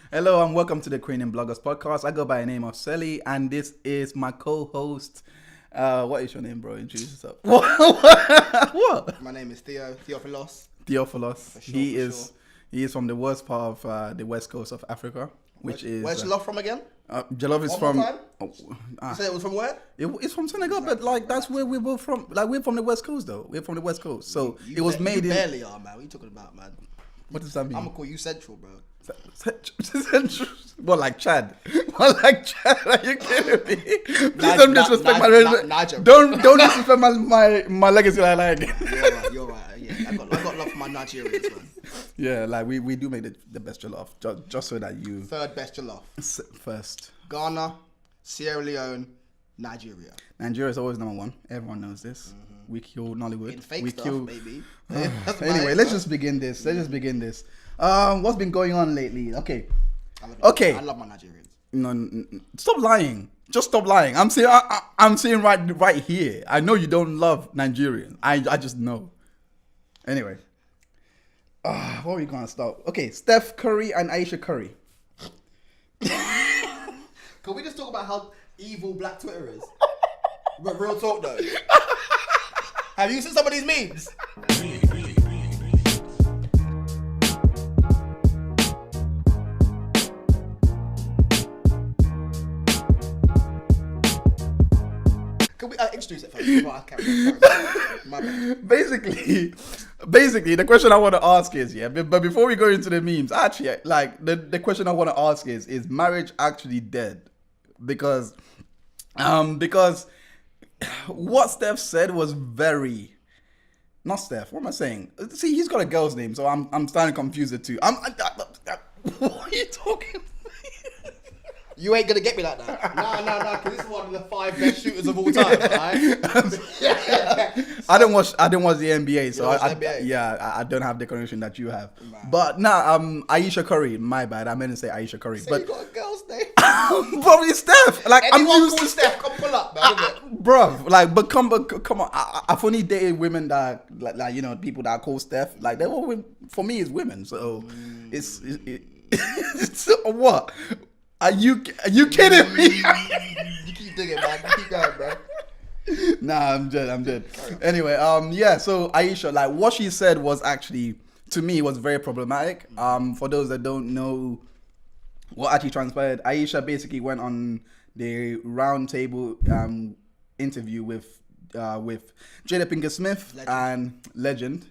Hello and welcome to the Cranium Bloggers podcast. I go by the name of Celly and this is my co-host. What is your name, bro? Introduce yourself. What? My name is Theo, Theophilos. Theophilos. Sure, He is from the worst part of the west coast of Africa, which is. Where's Jollof from again? Jollof is One from. more time? You said it was from where? It's from Senegal, but like that's where we were from. Like we're from the west coast, though. We're from the west coast, so it was made you in. barely are, man. What are you talking about, man? What does that mean? I'm gonna call you Central, bro. What, like Chad? What, like Chad? Are you kidding me? Please don't disrespect my Niger. Don't disrespect my legacy like that. You're right. Yeah, I got love for my Nigerians, man. Yeah, like we do make the best jollof, just so that you Third best jollof. First. Ghana, Sierra Leone, Nigeria. Nigeria is always number one. Everyone knows this. Mm-hmm. We kill Nollywood. In fake we stuff, kill. baby. Anyway, let's just begin this. What's been going on lately? Okay. I love my Nigerians. No, stop lying. Just stop lying. I'm saying right here. I know you don't love Nigerians. I just know. Anyway. What are we gonna start? Okay, Steph Curry and Ayesha Curry. Can we just talk about how evil Black Twitter is? But real talk though. Have you seen some of these memes? Can we introduce it first? Before I carry on? My bad. Basically, the question I want to ask is, but before we go into the memes, actually, like the question I want to ask is marriage actually dead? Because what Steph said was very, not Steph. What am I saying? See, he's got a girl's name, so I'm starting to confuse it too. What are you talking? You ain't gonna get me like that. Nah, because this is one of the 5 best shooters of all time, right? I don't watch the NBA, so NBA? I don't have the connection that you have. Right. But Ayesha Curry, my bad. I meant to say Ayesha Curry, So but you got a girl's name. probably Steph. Like Anyone I'm used called to Steph, come pull up, man. Bruv, like, but come on. I've only dated women that like you know, people that I call Steph. Like they're all for me is women. So it's what? Are you kidding me? You keep digging, man. You keep going, bro. Nah, I'm dead. Anyway, so Ayesha, like what she said was actually, to me, was very problematic. For those that don't know what actually transpired, Ayesha basically went on the round table interview with Jada Pinkett Smith and Legend,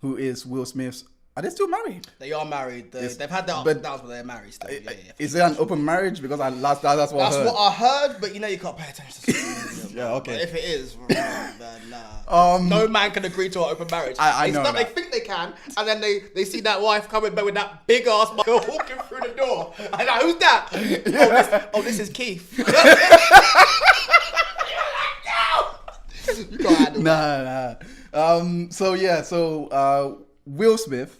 who is Will Smith's. Are they still married? They are married. They've had their ups and downs, but they're married still. Yeah. Is it an open marriage? Because that's what I heard. That's what I heard, but you know you can't pay attention to stuff. Yeah, okay. But if it is, then nah. No man can agree to an open marriage. I know that. They think they can, and then they see that wife coming back with that big ass girl walking through the door. And like, who's that? Yeah. This is Keith. You can't handle that. Nah. So Will Smith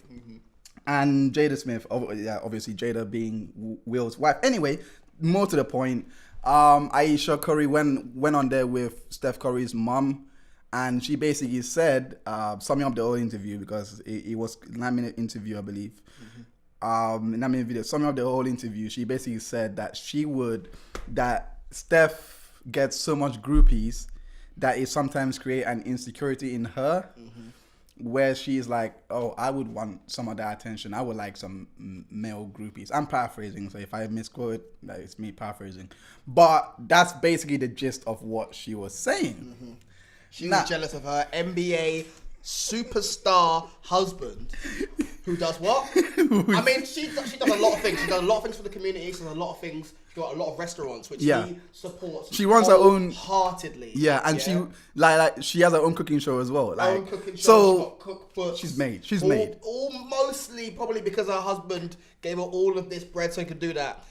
and Jada Smith, obviously Jada being Will's wife. Anyway, more to the point, Ayesha Curry went on there with Steph Curry's mom, and she basically said, summing up the whole interview, because it was a 9-minute interview, I believe. 9-minute video, summing up the whole interview, she basically said that that Steph gets so much groupies that it sometimes create an insecurity in her. Where she's like, oh, I would want some of that attention. I would like some male groupies. I'm paraphrasing, so if I misquote, it's me paraphrasing. But that's basically the gist of what she was saying. She was jealous of her NBA superstar husband, who does what? I mean, she does a lot of things. She does a lot of things for the community. She does a lot of things. She's got a lot of restaurants, which he supports. She runs her own heartedly. Yeah, and she like she has her own cooking show as well. Like, own cooking show. So she's got cookbooks. She's made. All mostly probably because her husband gave her all of this bread so he could do that.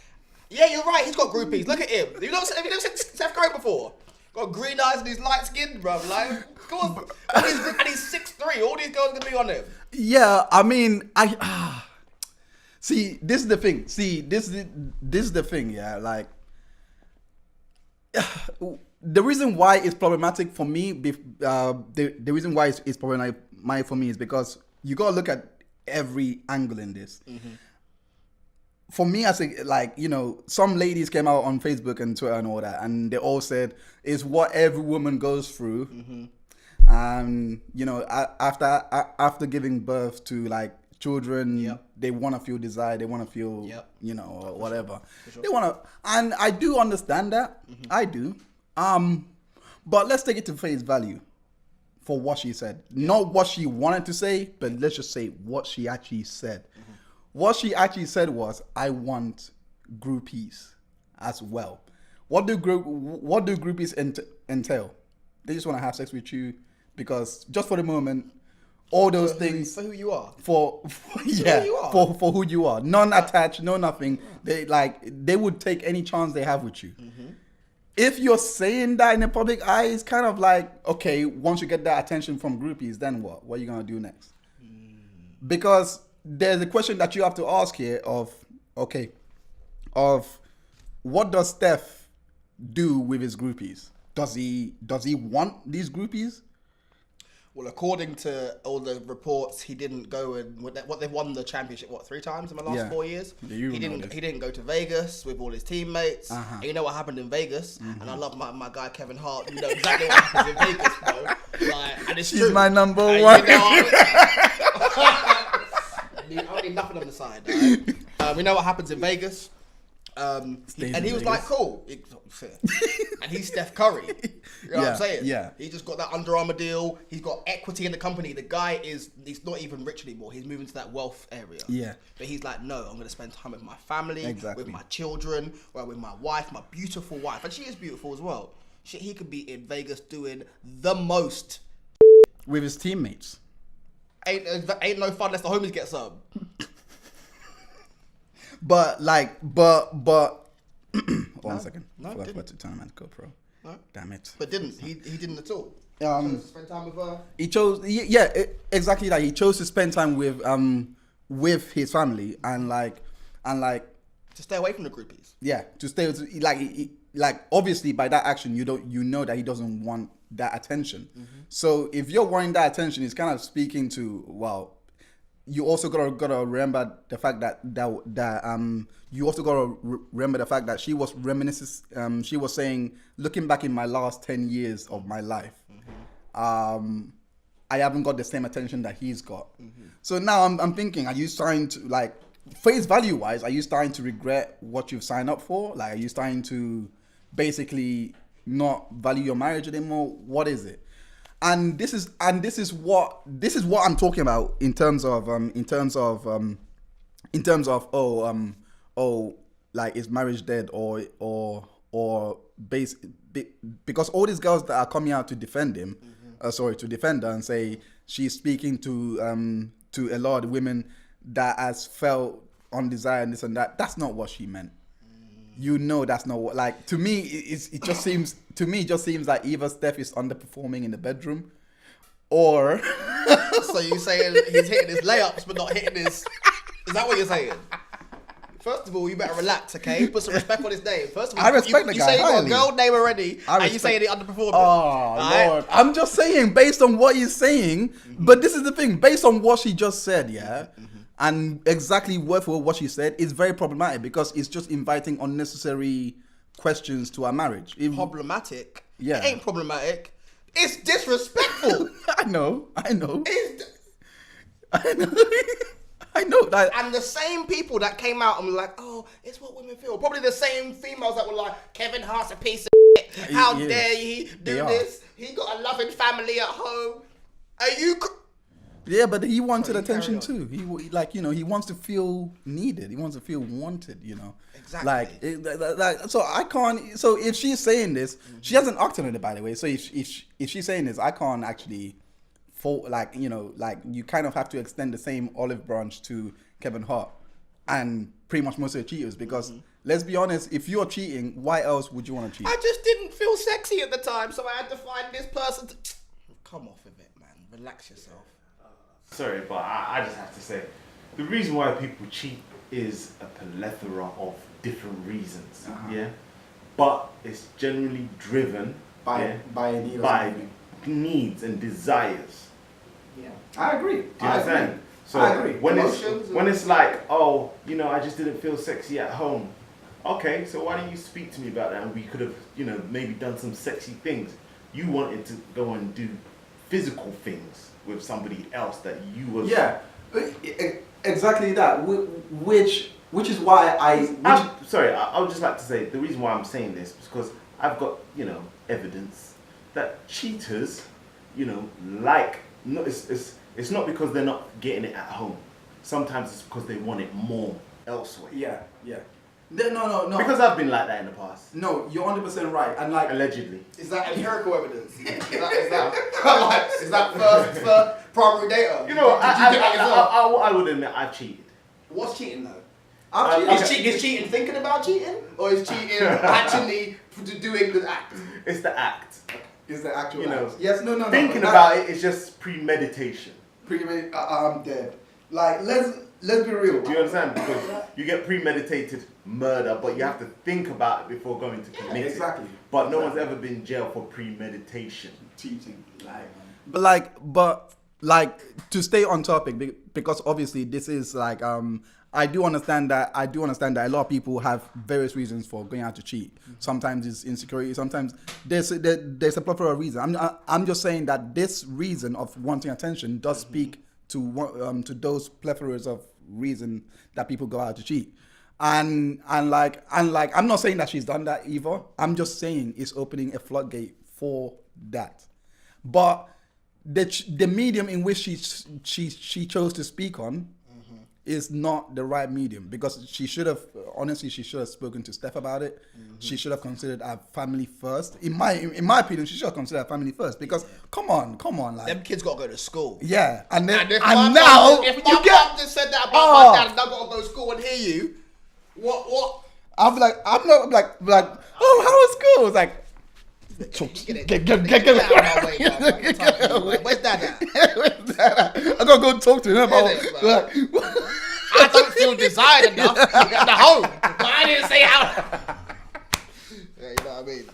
Yeah, you're right. He's got groupies. Look at him. Have you never seen Steph Curry before? Got green eyes and he's light skinned, bro. Like, come on. And he's 6'3". All these girls are gonna be on him. Yeah, I mean, see, this is the thing. This is the thing. Yeah, like the reason why it's problematic for me. The reason why it's problematic for me is because you gotta look at every angle in this. for me, as a, like, some ladies came out on Facebook and Twitter and all that, and they all said it's what every woman goes through. And after giving birth to like children, they want to feel desired, they want to feel, or whatever. Sure. They want to, and I do understand that. I do. But let's take it to face value for what she said. Not what she wanted to say, but let's just say what she actually said. What she actually said was, I want groupies as well. What do groupies entail? They just want to have sex with you because just for the moment, all those things for who you are. For who you are. Non-attached, no nothing. They would take any chance they have with you. If you're saying that in the public eye, it's kind of like, okay, once you get that attention from groupies, then what? What are you gonna do next? Because there's a question that you have to ask here of what does Steph do with his groupies? Does he want these groupies? Well, according to all the reports, he didn't go and they've won the championship 3 times in the last 4 years. Yeah, he didn't go to Vegas with all his teammates. And you know what happened in Vegas? And I love my guy Kevin Hart. You know exactly what happens in Vegas, bro. And it's She's true. my number one. I don't need nothing on the side. Right? We know what happens in Vegas. And he was like, cool. And he's Steph Curry. You know what I'm saying? Yeah. He just got that Under Armour deal. He's got equity in the company. The guy he's not even rich anymore. He's moving to that wealth area. Yeah. But he's like, no, I'm going to spend time with my family, with my children, with my wife, my beautiful wife. And she is beautiful as well. He could be in Vegas doing the most. With his teammates. Ain't no fun unless the homies get some. But 1 second. No, I forgot to turn on my GoPro. No. Damn it. But he didn't at all. Spend time with her. He chose exactly that. He chose to spend time with his family and to stay away from the groupies. Yeah, to stay obviously by that action you know that he doesn't want that attention. So if you're wanting that attention, it's kind of speaking to you also gotta remember the fact that you also gotta remember the fact that she was reminiscing. She was saying, looking back in my last 10 years of my life, I haven't got the same attention that he's got. So now I'm thinking, are you starting to face value wise? Are you starting to regret what you've signed up for? Are you starting to basically not value your marriage anymore? What is it? And this is what I'm talking about in terms of is marriage dead or because all these girls that are coming out to defend him, to defend her and say she's speaking to a lot of women that has felt undesired and this and that. That's not what she meant. That's not what, to me, it just seems like either Steph is underperforming in the bedroom or... So you're saying he's hitting his layups but not hitting his... Is that what you're saying? First of all, you better relax, okay? Put some respect on his name. First of all, I respect the guy. You say you got a girl name already and you saying he underperformed. Oh, right? Lord. I'm just saying, based on what he's saying, but this is the thing, based on what she just said, and exactly word for what she said, is very problematic because it's just inviting unnecessary questions to our marriage. Problematic? Yeah. It ain't problematic. It's disrespectful. I know. I know that. And the same people that came out and were like, oh, it's what women feel. Probably the same females that were like, Kevin Hart's a piece of shit. How dare he do this? He got a loving family at home. Are you... Yeah, but he wanted attention too. He wants to feel needed. He wants to feel wanted. Exactly. So I can't. So if she's saying this, she hasn't acted on it, by the way. So if she's saying this, I can't actually. You kind of have to extend the same olive branch to Kevin Hart and pretty much most of the cheaters because let's be honest, if you're cheating, why else would you want to cheat? I just didn't feel sexy at the time, so I had to find this person to... Come off of it, man. Relax yourself. Sorry, but I just have to say, the reason why people cheat is a plethora of different reasons, but it's generally driven by needs and desires. Yeah, I agree. Do you understand? So I agree. when it's like, oh, you know, I just didn't feel sexy at home. Okay, so why didn't you speak to me about that? And we could have, you know, maybe done some sexy things. You wanted to go and do physical things with somebody else that you was. Yeah, exactly that. Which is why I would just like to say the reason why I'm saying this is because I've got, you know, evidence that cheaters, you know, it's not because they're not getting it at home. Sometimes it's because they want it more elsewhere. Yeah. No. Because I've been like that in the past. No, you're 100% right. And like allegedly. Is that empirical evidence? Is that first primary data? You know, Did you get that yourself? I would admit I've cheated. What's cheating though? I've Is cheating thinking about cheating, or is cheating actually doing the act? It's the act. Is the actual You know, act. Yes, no. Thinking about it is just premeditation. I'm dead. Like, let's be real. Do you understand? Because you get premeditated murder, but you have to think about it before going to commit it. Exactly. But no one's ever been jailed for premeditation. Cheating. But to stay on topic, because obviously this is like I do understand that a lot of people have various reasons for going out to cheat. Sometimes it's insecurity. Sometimes there's a plethora of reasons. I'm just saying that this reason of wanting attention does speak to those plethoras of reason that people go out to cheat. And I'm not saying that she's done that either. I'm just saying it's opening a floodgate for that. But the medium in which she chose to speak on is not the right medium, because she should have spoken to Steph about it. She should have considered our family first. In my opinion, she should have considered our family first, because come on, like them kids gotta go to school. Yeah, and now If my mom just said that about my dad, and I gotta go to school and hear you, what? I'm like, oh, how was school? It's like, get out of my way, Where's Dad at? I gotta go talk to him about I don't feel desired enough to get the home. But I didn't say how. Yeah, you know what I mean?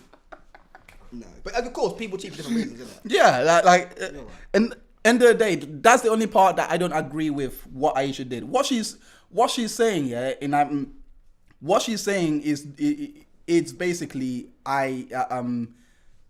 No, but of course, people cheat for different reasons, isn't it? Yeah, and end of the day, that's the only part that I don't agree with what Ayesha did. What she's saying, yeah, and what she's saying is it's basically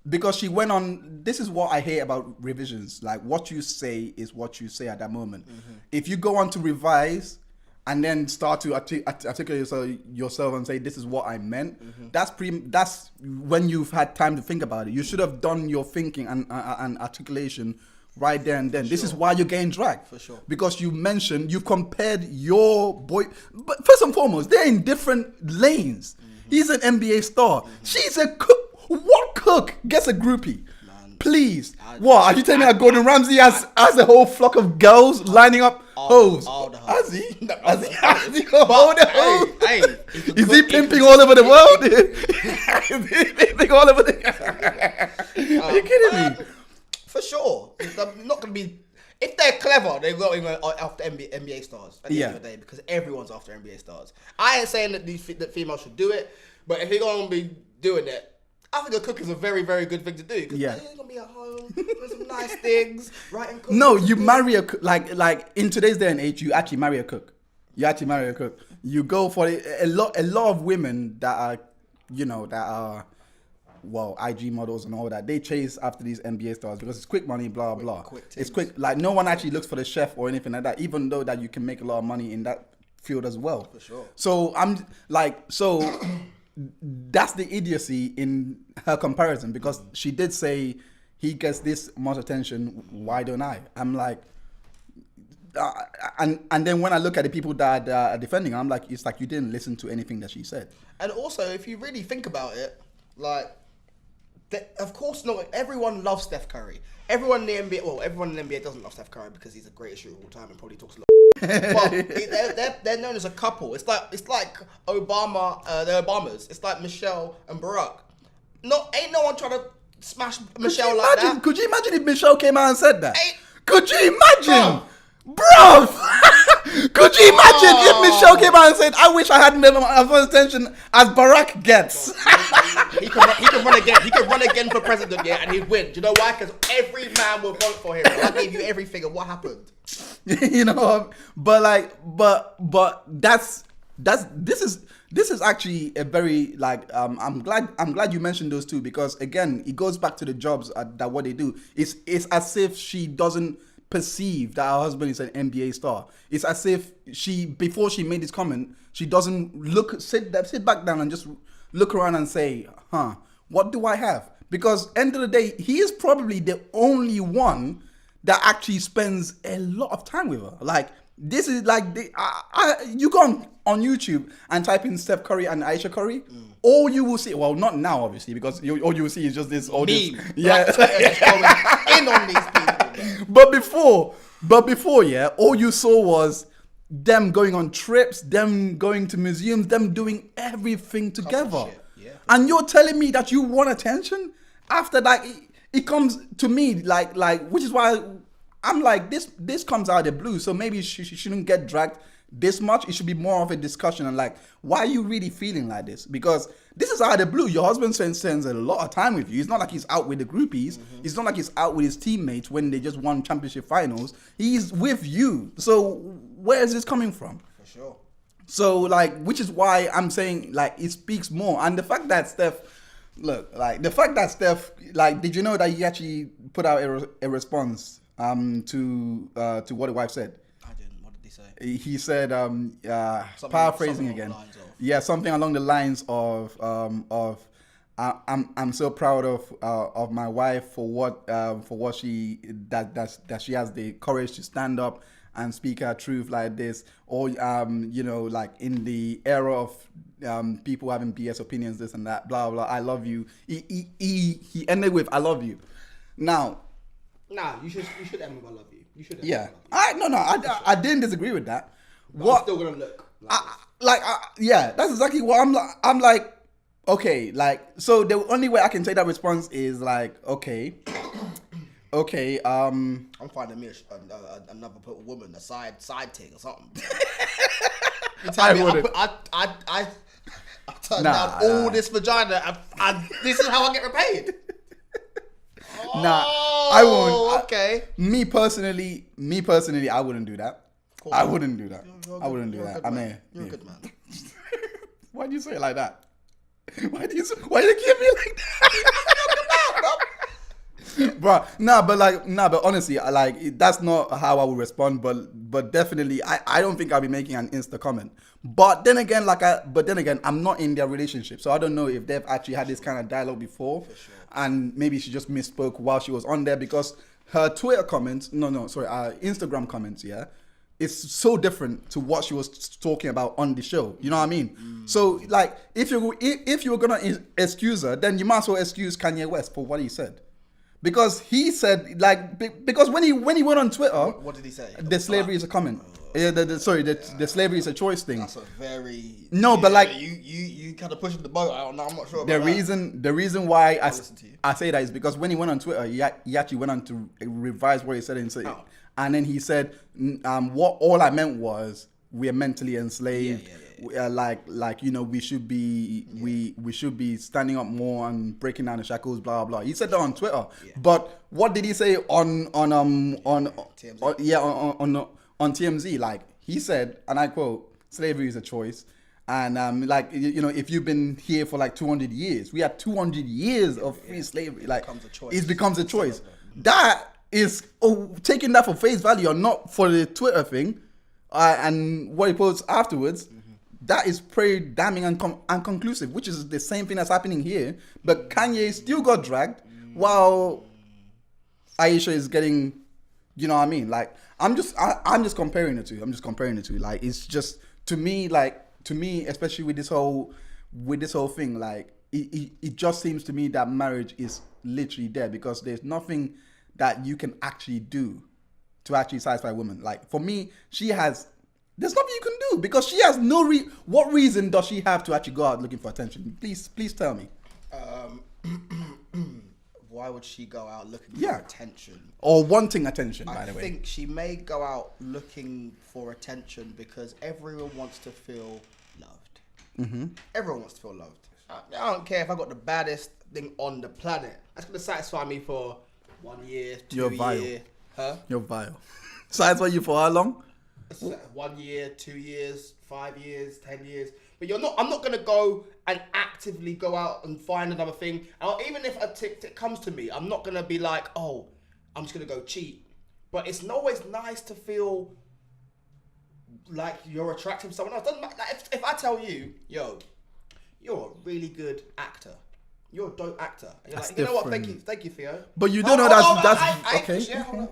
because she went on. This is what I hate about revisions. Like, what you say is what you say at that moment. If you go on to revise and then start to articulate yourself and say, this is what I meant, that's when you've had time to think about it. You should have done your thinking and articulation right there and then. This is why you're getting dragged. For sure. Because you've compared your boy. But first and foremost, they're in different lanes. He's an NBA star. She's a cook. What cook gets a groupie? Man. Please. What? Are you telling me that Gordon Ramsay has a whole flock of girls lining up hoes? Has he? Has he got all the hoes? Is he pimping all over the world? Is he pimping all over the... Are you kidding me? For sure. They're not going to be... If they're clever, they're going after NBA stars at the end of the day, because everyone's after NBA stars. I ain't saying that females should do it, but if you're going to be doing it, I think a cook is a very, very good thing to do. Because you're going to be at home, doing some nice things, writing cooking. No, you marry a cook. Like in today's day and age, you actually marry a cook. You go for it. A lot of women that are, well, IG models and all that, they chase after these NBA stars because it's quick money, blah, blah. It's quick. Like, no one actually looks for the chef or anything like that, even though that you can make a lot of money in that field as well. For sure. So I'm like, that's the idiocy in her comparison, because she did say he gets this much attention, why don't I? I'm like, and then when I look at the people that are defending her, I'm like, it's like you didn't listen to anything that she said. And also, if you really think about it, like, of course not everyone loves Steph Curry. Everyone in the NBA doesn't love Steph Curry because he's the greatest shooter of all time and probably talks a lot. But they're known as a couple. It's like Obama, the Obamas. It's like Michelle and Barack. Ain't no one trying to smash Michelle like that. Could you imagine if Michelle came out and said that? Could you imagine? Bro, could you imagine if Michelle came out and said, I wish I had as much attention as Barack gets? he can run again. He can run again for president, yeah, and he'd win. Do you know why? Because every man will vote for him. I gave you everything, and what happened? You know, but this is actually a very like I'm glad you mentioned those two, because again it goes back to the jobs that what they do. It's as if she doesn't perceive that her husband is an NBA star. It's as if before she made this comment, she doesn't sit back down and just look around and say, what do I have? Because end of the day, he is probably the only one that actually spends a lot of time with her. Like, this is like, you go on YouTube and type in Steph Curry and Ayesha Curry, all you will see, well, not now, obviously, because all you will see is just this audience. Meme. Yeah. Going in on these people. But before, yeah, all you saw was them going on trips, them going to museums, them doing everything together. Yeah. And you're telling me that you want attention? After that, it comes to me like, which is why I'm like, this comes out of the blue. So maybe she shouldn't get dragged this much. It should be more of a discussion and like, why are you really feeling like this? Because this is out of the blue. Your husband spends a lot of time with you. It's not like he's out with the groupies. It's not like he's out with his teammates when they just won championship finals. He's with you. So where is this coming from? For sure. So like, which is why I'm saying like it speaks more. And the fact that Steph, did you know that he actually put out a response to what the wife said? I didn't. What did he say? He said, paraphrasing again. Something along the lines of I'm so proud of my wife for what she she has the courage to stand up and speak her truth like this, or like in the era of people having BS opinions, this and that, blah blah. I love you. He ended with I love you. Now. Nah, you should end with I love you. You should. Yeah, I didn't disagree with that. But I'm still gonna look. Yeah, that's exactly what I'm like. Okay, like, so the only way I can take that response is like, okay. I'm finding me another woman, a side thing or something. You tell me, I turned down all this vagina, and this is how I get repaid. Nah, I won't. Okay. Me personally, I wouldn't do that. Cool. I wouldn't do that. I wouldn't do that. I mean, you're a good man. Why do you say it like that? Why do you give me like that? Bro, but honestly, like, that's not how I would respond. But definitely, I don't think I'll be making an Insta comment. But then again, I'm not in their relationship, so I don't know if they've actually had this kind of dialogue before. For sure. And maybe she just misspoke while she was on there, because her Twitter comments, Instagram comments, yeah, it's so different to what she was talking about on the show. You know what I mean? So like, if you were gonna excuse her, then you might as well excuse Kanye West for what he said. Because he said, like, because when he went on Twitter, what did he say? The slavery is a comment. The slavery is a choice thing. That's a very but like you kind of pushing the boat out. I'm not sure. The reason why I say that is because when he went on Twitter, he actually went on to revise what he said and then he said, what all I meant was we are mentally enslaved. We should be we should be standing up more and breaking down the shackles, blah blah. He said that on Twitter. Yeah. But what did he say on TMZ? On TMZ, like, he said, and I quote, slavery is a choice. And if you've been here for like 200 years, we had 200 years of free slavery. Like, it becomes a choice. That is taking that for face value or not for the Twitter thing, and what he posts afterwards. That is pretty damning and conclusive, which is the same thing that's happening here. But Kanye still got dragged while Ayesha is getting, you know what I mean? Like, I'm just comparing the two. Like, it's just, to me, especially with this whole thing, like, it just seems to me that marriage is literally dead, because there's nothing that you can actually do to actually satisfy a woman. Like, for me, there's nothing you can do, because she has no what reason does she have to actually go out looking for attention? Please tell me. Why would she go out looking for attention? Or wanting attention, by the way? I think she may go out looking for attention because everyone wants to feel loved. Mm-hmm. Everyone wants to feel loved. I don't care if I got the baddest thing on the planet. That's gonna satisfy me for 1 year, 2 You're vile. years. Huh? You're vile. Satisfy you for how long? 1 year, 2 years, 5 years, 10 years. But I'm not gonna go and actively go out and find another thing. Even if a tick comes to me, I'm not gonna be like, oh, I'm just gonna go cheat. But it's always nice to feel like you're attracted to someone else. Doesn't matter. Like if I tell you, yo, you're a really good actor. You're a dope actor. And you're That's like, you know what? different. Thank you, Theo. But you don't know that's okay.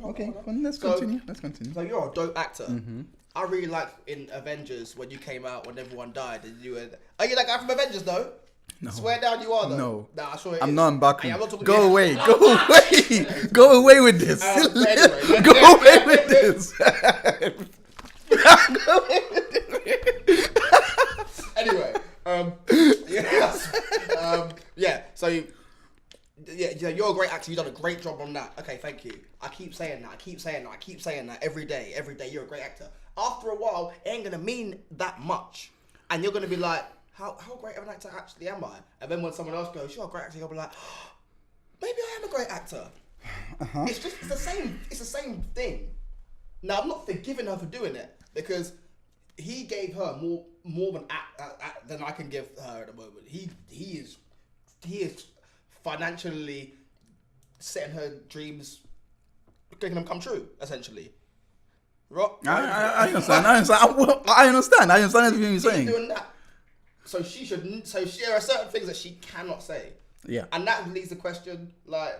Okay. Well, let's continue. Let's continue. So you're a dope actor. I really like in Avengers when you came out when everyone died and you were. Are you that guy from Avengers though? No. Swear down you are though. No. Nah, I'm sure it I'm is. not Mbaku. Hey, I'm not talking Go to away. Go away. Go away with this. Anyway, Go away with this. Go away with this. Anyway, yeah. So, you're a great actor. You've done a great job on that. Okay, thank you. I keep saying that every day. You're a great actor. After a while, it ain't gonna mean that much, and you're gonna be like, how great of an actor actually am I? And then when someone else goes, you're a great actor, you'll be like, oh, maybe I am a great actor. It's the same. It's the same thing. Now I'm not forgiving her for doing it because he gave her more than I can give her at the moment. He is financially setting her dreams, making them come true, essentially. Right? I understand. I understand everything you're saying. He's doing that. So she shouldn't. So there are certain things that she cannot say. Yeah. And that leads the question, like,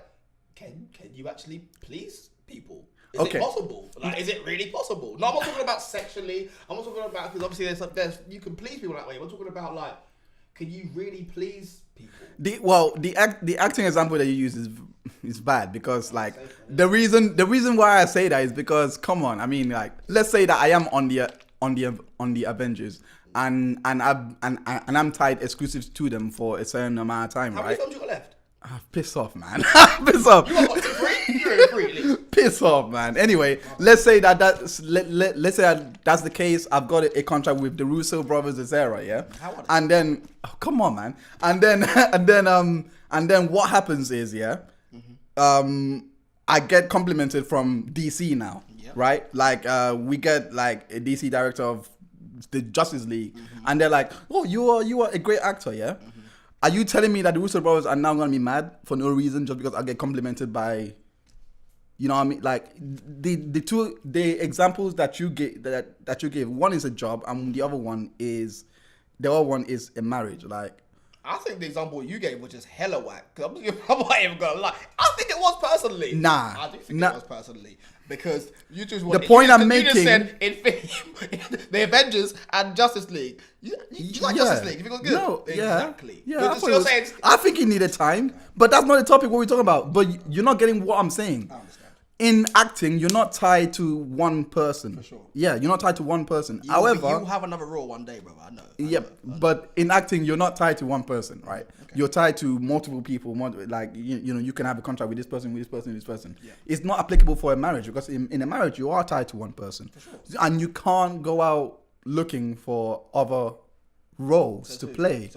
can you actually please people? Is Okay. it possible? Like, is it really possible? No, I'm not talking about sexually. I'm not talking about, because obviously there's you can please people that way. I'm talking about, like, can you really please people? The acting example that you use is bad because, like, the reason why I say that is because, come on, I mean, like, let's say that I am on the Avengers and I'm tied exclusive to them for a certain amount of time, How right? many films you got left? Piss off, man. Piss off. You got what, 3? You're in 3 at least. Piss off, man. Anyway, let's say let's say that's the case. I've got a contract with the Russo brothers, etc. Yeah. And then, come on, man. And then what happens is, yeah, I get complimented from DC now, right? Like, we get like a DC director of the Justice League, and they're like, "Oh, you are a great actor, yeah." Are you telling me that the Russo brothers are now gonna be mad for no reason just because I get complimented by, you know what I mean? Like the examples that you gave that you gave, one is a job and the other one is a marriage. Like, I think the example you gave was just hella whack. Cause I'm not even gonna lie. I think it was personally. Nah. I do think it was personally. Because you just want The point I'm you making. just said the Avengers and Justice League. You like Justice League? You think it was good? No, exactly. Yeah. So you're saying I think he needed time, but that's not the topic what we're talking about. But you're not getting what I'm saying. I understand. In acting, you're not tied to one person. For sure. Yeah, you're not tied to one person. However, you'll have another role one day, brother. I know. Yep, but in acting, you're not tied to one person, right? Okay. You're tied to multiple people. Like, you know, you can have a contract with this person, with this person, with this person. Yeah. It's not applicable for a marriage because in a marriage, you are tied to one person. For sure. And you can't go out looking for other roles to play.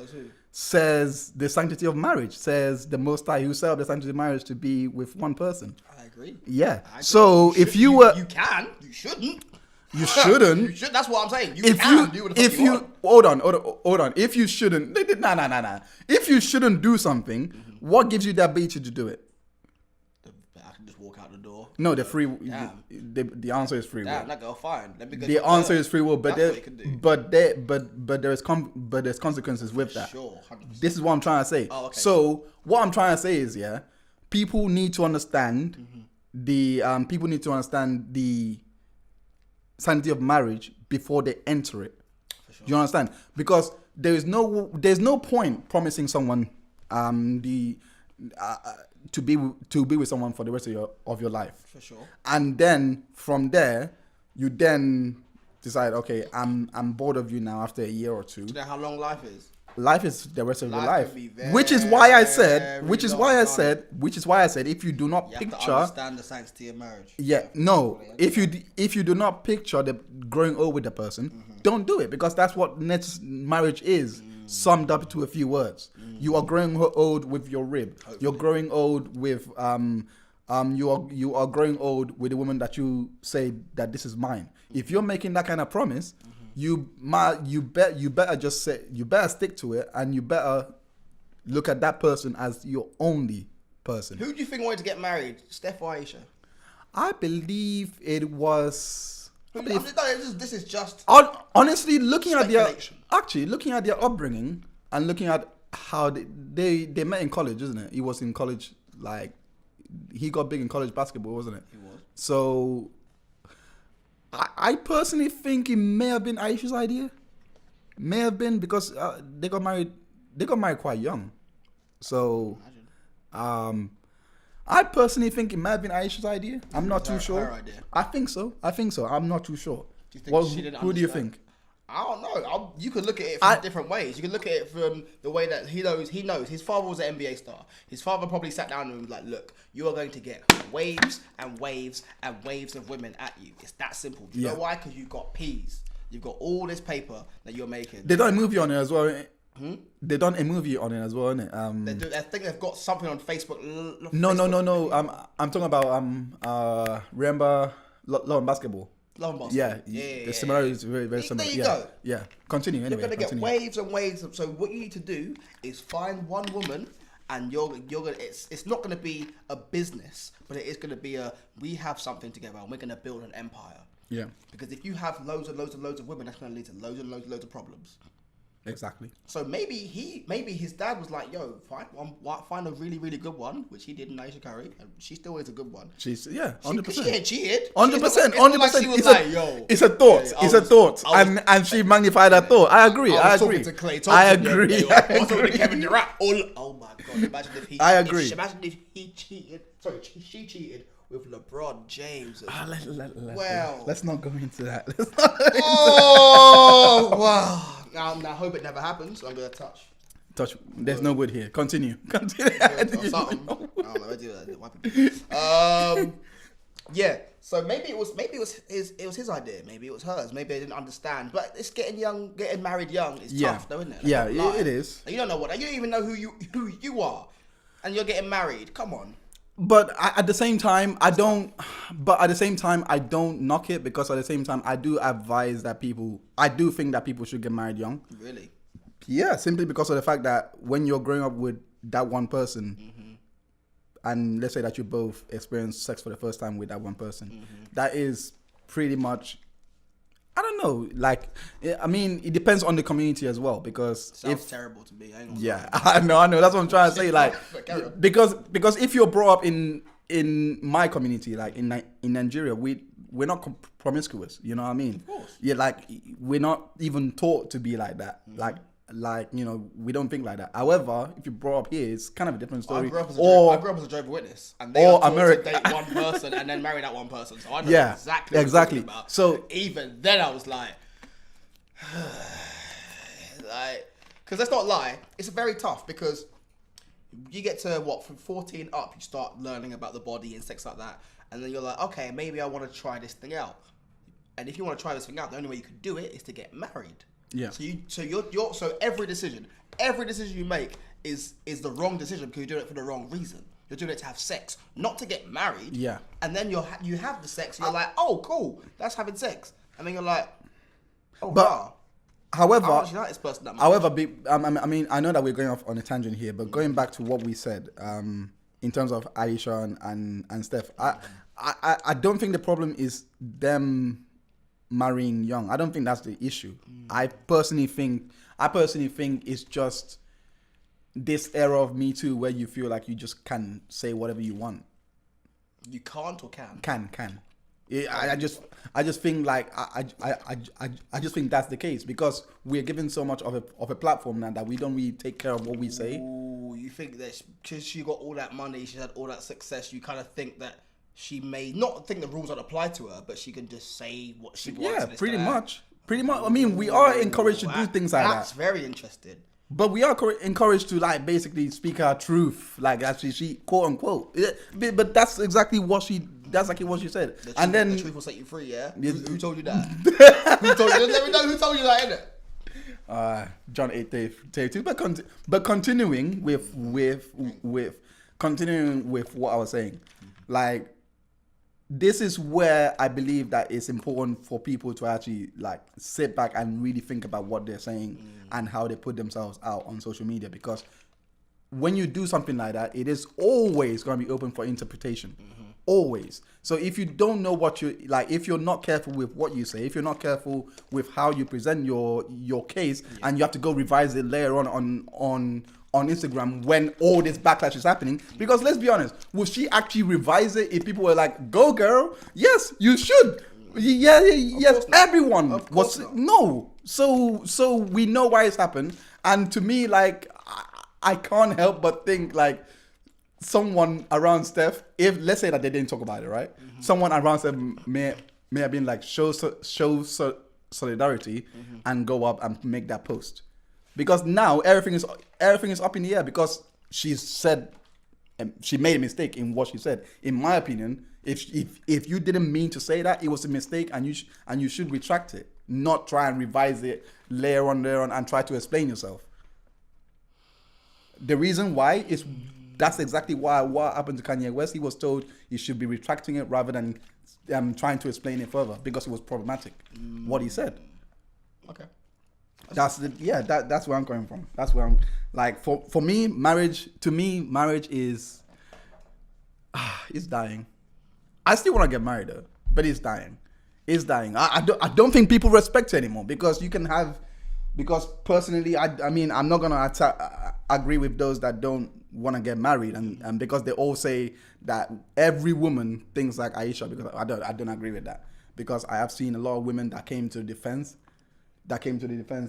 Says the sanctity of marriage. Says the Most High who set up the sanctity of marriage to be with one person. I agree. Yeah. I agree. So if you were... You can. You shouldn't. You shouldn't. You should. That's what I'm saying. You if can you, do what the if fuck you want. Hold on. If you shouldn't, nah. If you shouldn't do something, what gives you the ability to do it? I can just walk out the door. No, the answer is free will. Damn, that girl fine. Let me go. The answer is free will, but That's what you can do. but there's consequences with that. Sure, 100%. This is what I'm trying to say. Oh, okay. So what I'm trying to say is, yeah, people need to understand the sanctity of marriage before they enter it. Sure. Do you understand? Because there's no point promising someone to be with someone for the rest of your life. For sure. And then from there, you then decide, okay, I'm bored of you now after a year or two. Do you know how long life is? Life is the rest of your life. Which is why I said, if you do not picture, have to understand the sanctity of marriage. Yeah, no. If you do not picture the growing old with the person, don't do it because that's what next marriage is. summed up to a few words. You are growing old with your rib. Hopefully. You're growing old with you are growing old with a woman that you say that this is mine. If you're making that kind of promise, you better just say, you better stick to it, and you better look at that person as your only person. Who do you think wanted to get married, Steph or Ayesha? I believe it was. This is just Honestly, looking at their upbringing and looking at how they met in college, isn't it? He was in college, like he got big in college basketball, wasn't it? He was. So I personally think it may have been Aisha's idea. May have been because they got married. They got married quite young. So, I personally think it might have been Aisha's idea. I'm not too sure. Her idea. I think so. I'm not too sure. Do you think she didn't who do you understand? think? I don't know. You could look at it from different ways. You could look at it from the way that he knows. His father was an NBA star. His father probably sat down and was like, "Look, you are going to get waves and waves and waves of women at you. It's that simple. Do you know why? Because you've got peas. You've got all this paper that you're making." They done a movie on it as well. They done a movie on it as well, innit? I think they've got something on Facebook. No. I'm talking about remember Law and Basketball. Love and Basketball. Yeah. The similarity is very, very similar. There you go. Yeah. Continue. You're Anyway, gonna get continue. waves and waves. So what you need to do is find one woman, and you're gonna. It's not gonna be a business, but it is gonna be we have something together, and we're gonna build an empire. Yeah. Because if you have loads and loads and loads of women, that's gonna lead to loads and loads of problems. Exactly. So maybe his dad was like, "Yo, find a really, really good one," which he did in Ayesha Curry, and she still is a good one. She's 100%. She ain't cheated. 100%. It's a thought. Yeah, It's a thought, and she magnified that thought. I agree. I was agree. talking to Clay Thompson. I agree. I was talking to Kevin Durant. Oh my god! Imagine if he. I agree. Imagine if he cheated. Sorry, she cheated with LeBron James. Let's not go into that. Oh wow! Now I hope it never happens. I'm gonna touch. There's no wood here. Continue. Or something. I don't know. I do that. Yeah. So maybe it was his idea. Maybe it was hers. Maybe they didn't understand. But it's getting married young is tough, though, isn't it? Yeah, it is. You don't know what. You don't even know who you are, and you're getting married. Come on. But at the same time, I don't. But at the same time, I don't knock it because at the same time, I do advise that people. I do think that people should get married young. Really? Yeah, simply because of the fact that when you're growing up with that one person, and let's say that you both experience sex for the first time with that one person, that is pretty much. I don't know. Like, I mean, it depends on the community as well because Sounds terrible to me. I ain't gonna yeah, I know. That's what I'm trying to say. Like, because if you're brought up in my community, like in Nigeria, we're not promiscuous. You know what I mean? Of course. Yeah, like we're not even taught to be like that. Like we don't think like that. However, if you brought up here, it's kind of a different story. I grew up as a Jehovah's Witness, and they are taught to date one person and then marry that one person. So I know exactly what you're talking about. So even then, I was like, because let's not lie, it's very tough because you get to from 14 up, you start learning about the body and sex like that, and then you're like, okay, maybe I want to try this thing out. And if you want to try this thing out, the only way you can do it is to get married. Yeah. So every decision you make is the wrong decision because you're doing it for the wrong reason. You're doing it to have sex, not to get married. Yeah. And then you have the sex. And you're like, oh, cool, that's having sex. And then you're like, oh, but wow. However, I actually like this person that much. However, I mean, I know that we're going off on a tangent here, but going back to what we said, in terms of Ayesha and Steph, I don't think the problem is them marrying young. I don't think that's the issue. I personally think it's just this era of Me Too where you feel like you just can say whatever you want. You can't or can? Can. I just think like I just think that's the case because we're given so much of a platform now that we don't really take care of what we say. Ooh, you think that because she got all that money, she had all that success, you kind of think that she may not think the rules don't apply to her, but she can just say what she wants. Yeah, pretty much. I mean, we are encouraged to do things like that. That's very interesting. But we are encouraged to like basically speak our truth, like actually she quote unquote. But that's exactly what she. That's exactly what she said. And then the truth will set you free. Yeah. Who told you that? Who told you? Let me know who told you that, innit? John 8:32. But continuing with what I was saying, like, this is where I believe that it's important for people to actually like sit back and really think about what they're saying and how they put themselves out on social media, because when you do something like that, it is always going to be open for interpretation. Always. So if you don't know what you like, if you're not careful with what you say, if you're not careful with how you present your case, and you have to go revise it later on Instagram when all this backlash is happening, because let's be honest, will she actually revise it if people were like, "Go girl, yes, you should"? Yes, everyone was no. So we know why it's happened, and to me, like, I can't help but think like someone around Steph, if let's say that they didn't talk about it, right? Someone around Steph may have been like show solidarity and go up and make that post, because now everything is up in the air, because she said she made a mistake in what she said. In my opinion, if you didn't mean to say that, it was a mistake, and you should retract it, not try and revise it later on and try to explain yourself. The reason why is that's exactly why what happened to Kanye West. He was told he should be retracting it rather than trying to explain it further, because it was problematic what he said. Okay. That's where I'm coming from. That's where I'm like, for me, marriage is it's dying. I still want to get married though, but it's dying. It's dying. I don't think people respect it anymore, because you can have. Because personally, I mean, I'm not gonna agree with those that don't want to get married, and because they all say that every woman thinks like Ayesha, because I don't agree with that, because I have seen a lot of women that came to the defense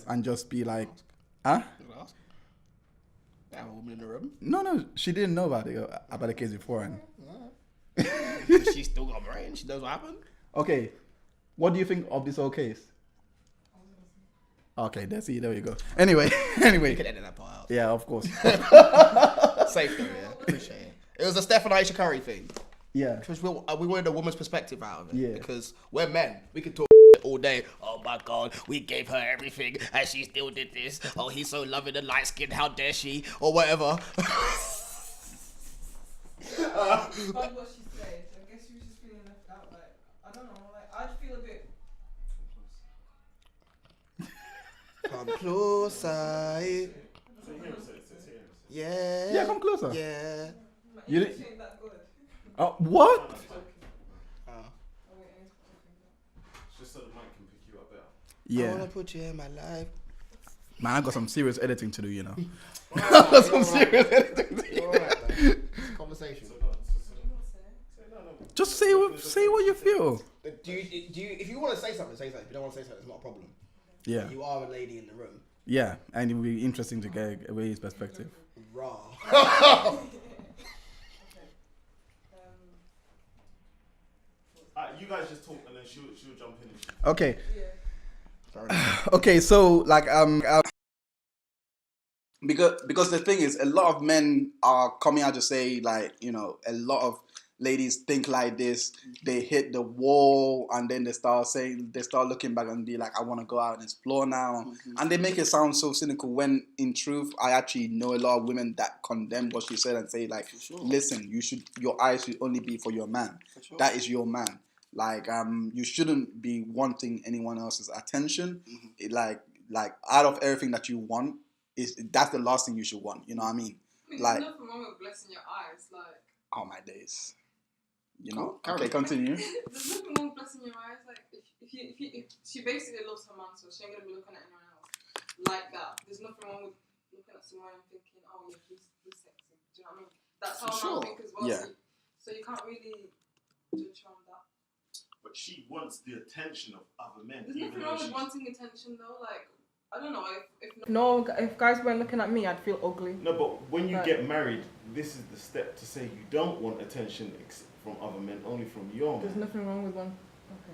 and just be like, huh? Have a woman in the room? No, she didn't know about the case beforehand. She still got married. She knows what happened. Okay, what do you think of this whole case? Okay, there you go. Anyway. You can edit that part out. Yeah, of course. Safe though, yeah. Appreciate it. It was a Steph and Ayesha Curry thing. Yeah. Because we wanted a woman's perspective out of it. Yeah. Because we're men. We can talk all day. Oh my God, we gave her everything and she still did this. Oh, he's so loving and light skinned. How dare she? Or whatever. That's what she said. I guess she was just feeling left out. Like, I don't know. Like, I'd feel a bit. Come closer. Yeah. Yeah, come closer. Yeah. You ain't that good. What? Just so the mic can pick you up better. Yeah. I wanna put you in my life. Man, I got some serious editing to do, you know. I got some serious editing to do. Alright, conversation. Just say what you feel. Do you if you want to say something, say something. If you don't want to say something, it's not a problem. Yeah. You are a lady in the room. Yeah, and it would be interesting to get away his perspective. Raw. You guys just talk and then she'll jump in. Okay. Yeah. Okay, so like because the thing is, a lot of men are coming out to say, like, you know, a lot of ladies think like this. They hit the wall and then they start looking back and be like, I want to go out and explore now. And they make it sound so cynical, when in truth, I actually know a lot of women that condemn what she said and say, like, listen, your eyes should only be for your man. That is your man. Like, you shouldn't be wanting anyone else's attention. Like out of everything that you want, that's the last thing you should want. You know what I mean? Like, there's nothing wrong with blessing your eyes. Like, oh my days. You know? Okay, continue. There's nothing wrong with blessing your eyes. Like, if she basically loves her man, so she ain't gonna be looking at anyone else like that. There's nothing wrong with looking at someone and thinking, oh yeah, he's sexy. Do you know what I mean? That's how I think as well. Yeah. So you can't really judge her on that. But she wants the attention of other men. There's nothing wrong with wanting attention though. Like, I don't know, if guys weren't looking at me, I'd feel ugly. No, but when you get married, this is the step to say you don't want attention from other men, only from your man. There's nothing wrong with one. Okay.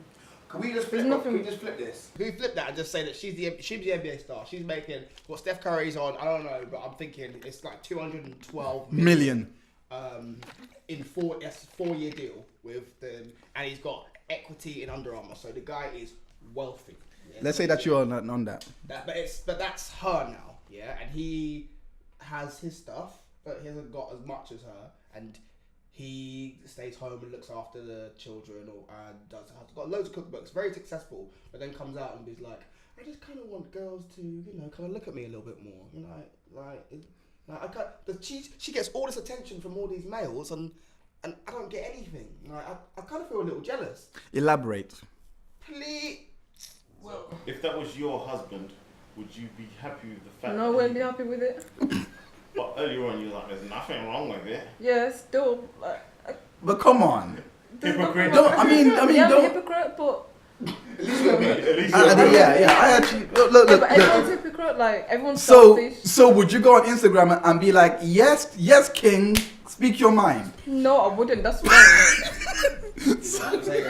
Can we just flip this? Can we flip that and just say that she's the NBA star? She's making what Steph Curry's on. I don't know, but I'm thinking it's like 212 million. In 4-year deal with them, and he's got equity in Under Armour. So the guy is wealthy. Let's say that you're on that. But that's her now, yeah. And he has his stuff, but he hasn't got as much as her, and he stays home and looks after the children, has got loads of cookbooks, very successful. But then comes out and is like, I just kind of want girls to, kind of look at me a little bit more, she gets all this attention from all these males, and I don't get anything. I kind of feel a little jealous. Elaborate. Please. Well, If that was your husband, would you be happy with the fact? No, I wouldn't be happy with it. But earlier on, you were like, "There's nothing wrong with it." Yeah, still. Like, But come on. there's Hypocrite. nothing wrong Don't, I mean, with it. Yeah, I'm a don't. hypocrite, but. At least you're I actually look. Yeah, but everyone's hypocrite. Like, everyone's So, selfish. so would you go on Instagram and be like, yes, King, speak your mind? No, I wouldn't. That's wrong.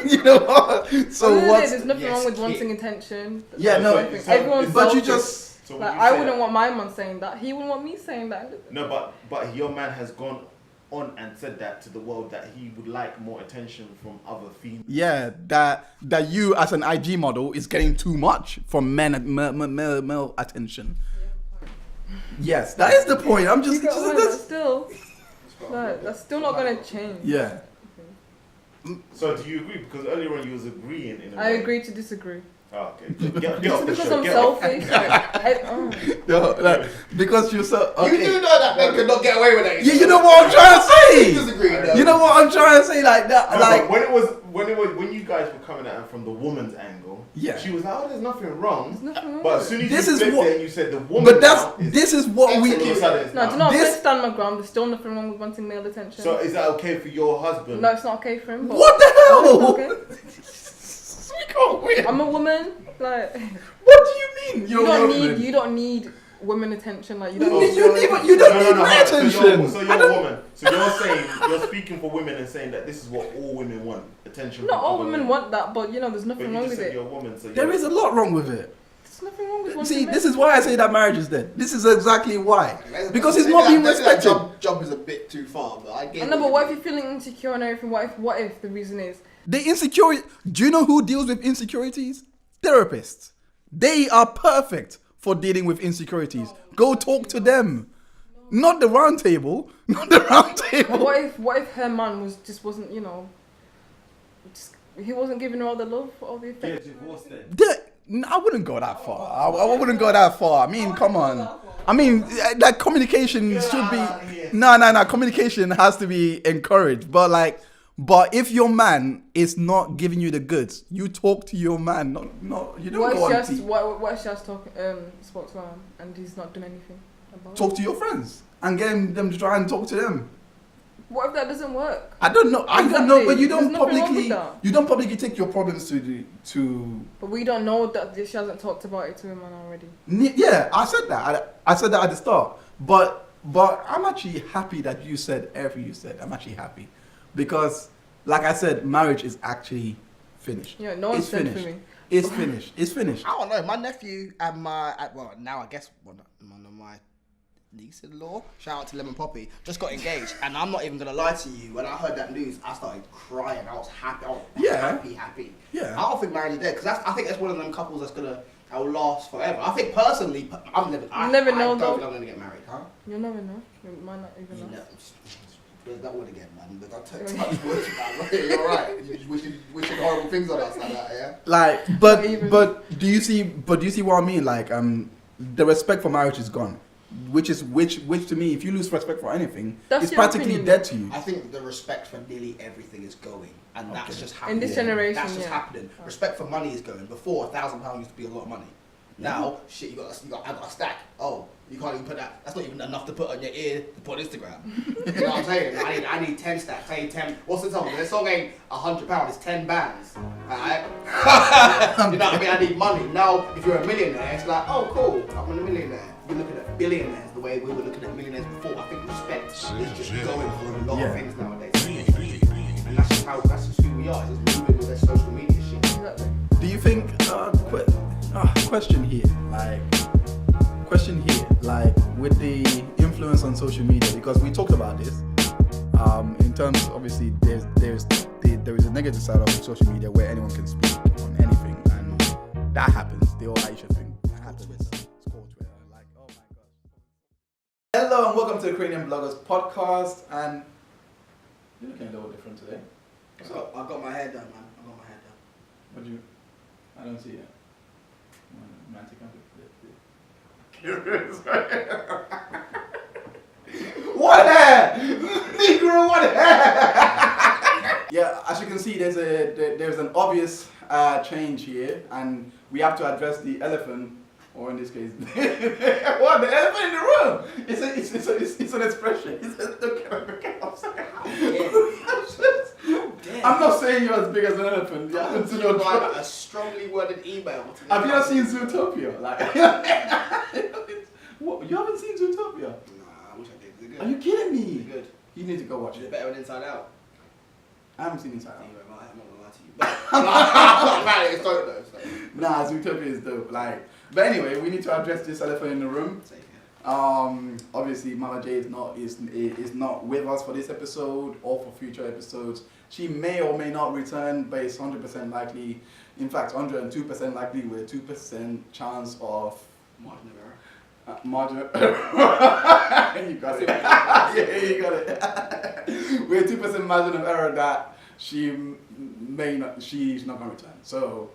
You know what? So what? There's nothing wrong with wanting attention. Yeah, no, Everyone's but you selfish. just So would Like, you I say wouldn't that? want my man saying that. He wouldn't want me saying that. No, but your man has gone on and said that to the world that he would like more attention from other females. yeah, that you as an IG model is getting too much from male attention. Yes, that is the point. I'm just, You got one, but that's, still, like, that's still not gonna change. yeah. So do you agree? Because earlier on you was agreeing in a I way. agree to disagree. Oh, okay. Get off Just the because show. I'm Get off. selfish. Like, No, like, because you're so okay. You do know that men could not get away with it. You know what I'm trying to say. Disagree, though. You know what I'm trying to say, like that, No, like but when you guys were coming at her from the woman's angle, Yeah. she was like, "Oh, there's nothing wrong." There's nothing wrong But with as soon it. as This you is flipped what- it and you said the woman, but that's now is- this is what we. all of a sudden it's No, now. do not This- stand my ground. There's still nothing wrong with wanting male attention. So is that okay for your husband? No, it's not okay for him. But What the hell? No, it's not okay. We can't win. I'm a woman. Like, What do you mean? you don't need women attention. Like, you don't. You don't need my No. attention. So you're a woman. So you're saying you're speaking for women and saying that this is what all women want: attention. Not from all other women want that, but there's But nothing you wrong just with said it. you're a woman, so There is a lot wrong with it. There's nothing wrong with wanting See, men. this is why I say that marriage is dead. This is exactly why. Because it's not being respected. Job is a bit too far, but I get. I know, but what if you're feeling insecure and everything? What if the reason is The insecurity. Do you know who deals with insecurities? Therapists. They are perfect for dealing with insecurities. Go talk to them. Not the round table. Not the round table. what if her man wasn't he wasn't giving her all the love, all the Yeah, affection? divorce then. I wouldn't go that far. I wouldn't go that far. I mean, come on. I mean, that communication should be. No. Communication has to be encouraged. But if your man is not giving you the goods, you talk to your man. Not you don't What go on. if she has spoke to him and he's not doing anything about Talk it? to your friends and get them to try and talk to them. What if that doesn't work? I don't know. I don't Exactly. know. But you don't There's nothing wrong publicly. with that. You don't publicly take your problems to. But we don't know that she hasn't talked about it to him already. Yeah, I said that. I said that at the start. But I'm actually happy that you said everything you said. I'm actually happy because, like I said, marriage is actually finished. Yeah, no one It's said for finished. me. It's finished. It's finished. I don't know. My nephew and now I guess one of my niece-in-law, shout out to Lemon Poppy, just got engaged. And I'm not even gonna lie to you. When I heard that news, I started crying. I was happy. I was happy. Yeah. I don't think marriage is dead because I think that's one of them couples that will last forever. I think personally, I never know, I don't though. think I'm gonna get married, huh? You'll never know. You might not even know. That would again, man. But touch wood, man. You're right. Wishing horrible things on us like that, yeah. Like, but do you see what I mean? Like, the respect for marriage is gone, which to me, if you lose respect for anything, That's it's your practically opinion. dead to you. I think the respect for nearly everything is going, and that's just happening. In this generation, that's just yeah. happening. Respect for money is going. Before £1,000 used to be a lot of money. Now, shit, I got a stack. Oh, you can't even put that. That's not even enough to put on your ear to put on Instagram. You know what I'm saying? I need 10 stacks. I need 10. What's the song? The song ain't £100. It's 10 bands. Alright. You know what I mean? I need money. Now, if you're a millionaire, it's like, oh, cool. I'm a millionaire. You're looking at billionaires the way we were looking at millionaires before. I think respect is just going for a lot of things nowadays. And that's just who we are. It's just moving with their social media shit. Exactly. Do you think? Question here, with the influence on social media, because we talked about this. In terms, obviously, there is a negative side of social media where anyone can speak on anything, and that happens. The whole Ayesha thing happens. It's called Twitter. Like, oh my gosh. Hello and welcome to the Cranium Bloggers podcast. And you're looking a little different today. So I got my hair done, man. I got my hair done. What do you? I don't see it. Man, take what hair? Negro, what hair? Yeah, as you can see, there's an obvious change here, and we have to address the elephant, or in this case, what, the elephant in the room? It's an expression. I'm not saying you're as big as an elephant. You haven't seen like a strongly worded email. Have you not seen Zootopia? Like, what? You haven't seen Zootopia? Nah, I wish I did. Is it good? Are you kidding me? Is it good? You need to go watch Is it it. better than Inside Out? I haven't seen Inside Out. Anyway, I'm not gonna lie to you. But apparently it's dope though. So. Nah, Zootopia is dope. Like, but anyway, we need to address this elephant in the room. Take it. Obviously, Mama J is not with us for this episode or for future episodes. She may or may not return, but it's 100% likely. In fact, 102% likely with a 2% chance of Margin of error. margin of error. You got it. Yeah, you got it. With a 2% margin of error that she's not going to return. So,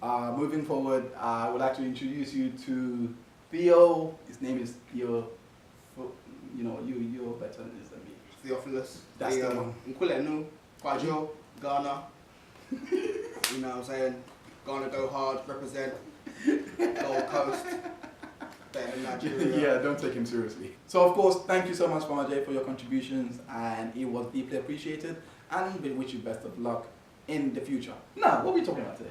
moving forward, I would like to introduce you to Theo. His name is Theo. You know, you're better than this than me. Theophilus. That's the one. Nkwilenu, Kwajo, Ghana. You know what I'm saying? Ghana go hard, represent Gold Coast. Better than Nigeria. Yeah, don't take him seriously. So of course, thank you so much, Mama J, for your contributions, and it was deeply appreciated. And we wish you best of luck in the future. Now, what are we talking about today?